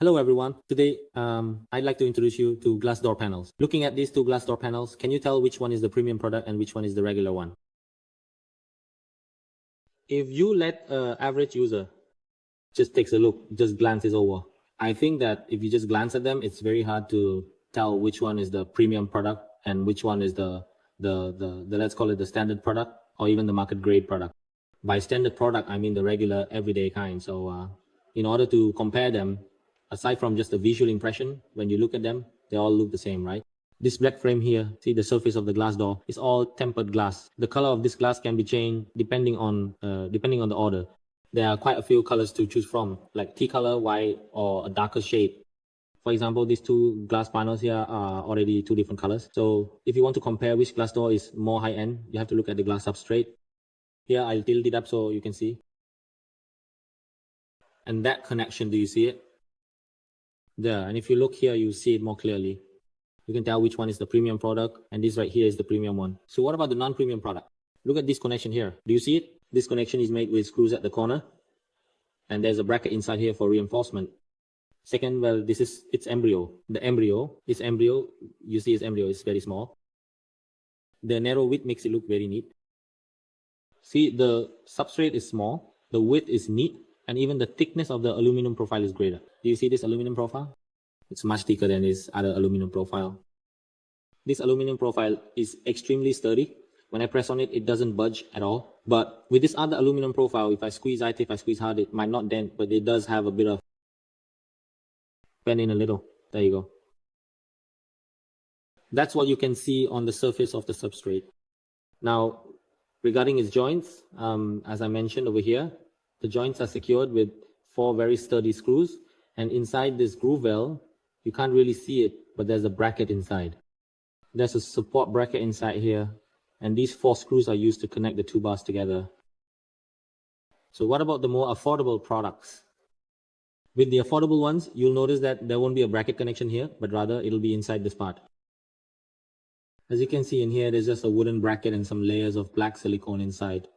Hello everyone. Today, I'd like to introduce you to glass door panels. Looking at these two glass door panels, can you tell which one is the premium product and which one is the regular one? If you let an average user just takes a look, just glances over, I think that if you just glance at them, it's very hard to tell which one is the premium product and which one is the let's call it the standard product or even the market grade product. By standard product, I mean the regular everyday kind. So in order to compare them, aside from just the visual impression, when you look at them, they all look the same, right? This black frame here, see the surface of the glass door, is all tempered glass. The color of this glass can be changed depending on the order. There are quite a few colors to choose from, like tea color, white, or a darker shade. For example, these two glass panels here are already two different colors. So if you want to compare which glass door is more high-end, you have to look at the glass substrate. Here, I'll tilt it up so you can see. And that connection, do you see it? There. And if you look here, you see it more clearly. You can tell which one is the premium product, and this right here is the premium one. So what about the non-premium product? Look at this connection here. Do you see it? This connection is made with screws at the corner, and there's a bracket inside here for reinforcement. Second, well, this is its embryo. The embryo, you see its embryo is very small. The narrow width makes it look very neat. See, the substrate is small, the width is neat, and even the thickness of the aluminum profile is greater. Do you see this aluminum profile? It's much thicker than this other aluminum profile. This aluminum profile is extremely sturdy. When I press on it, it doesn't budge at all. But with this other aluminum profile, if I squeeze hard, it might not dent, but it does have a bit of bend in a little. There you go. That's what you can see on the surface of the substrate. Now, regarding its joints, as I mentioned over here, the joints are secured with 4 very sturdy screws, and inside this groove well, you can't really see it, but there's a bracket inside. There's a support bracket inside here, and these 4 screws are used to connect the 2 bars together. So what about the more affordable products? With the affordable ones, you'll notice that there won't be a bracket connection here, but rather it'll be inside this part. As you can see in here, there's just a wooden bracket and some layers of black silicone inside.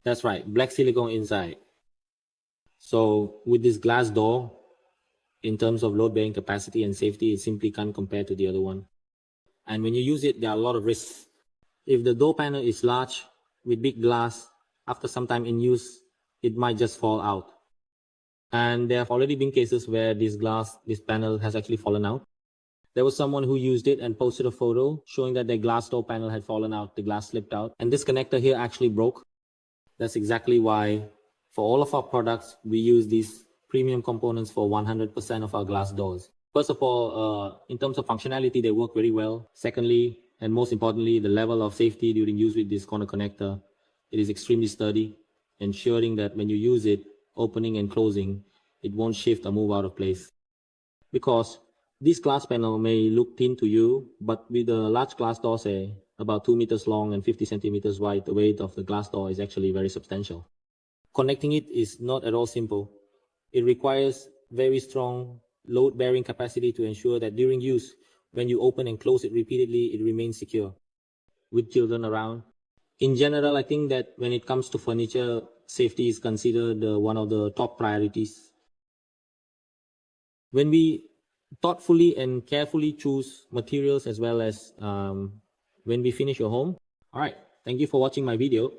That's right, black silicone inside. So with this glass door, in terms of load bearing capacity and safety, it simply can't compare to the other one. And when you use it, there are a lot of risks. If the door panel is large with big glass, after some time in use, it might just fall out. And there have already been cases where this panel has actually fallen out. There was someone who used it and posted a photo showing that their glass door panel had fallen out, the glass slipped out, and this connector here actually broke. That's exactly why for all of our products, we use these premium components for 100% of our glass doors. First of all, in terms of functionality, they work very well. Secondly, and most importantly, the level of safety during use with this corner connector, it is extremely sturdy, ensuring that when you use it, opening and closing, it won't shift or move out of place. Because this glass panel may look thin to you, but with a large glass door, say about 2 meters long and 50 centimeters wide, the weight of the glass door is actually very substantial. Connecting it is not at all simple. It requires very strong load-bearing capacity to ensure that during use, when you open and close it repeatedly, it remains secure. With children around, in general, I think that when it comes to furniture, safety is considered one of the top priorities. When we thoughtfully and carefully choose materials as well as when we finish your home. All right, thank you for watching my video.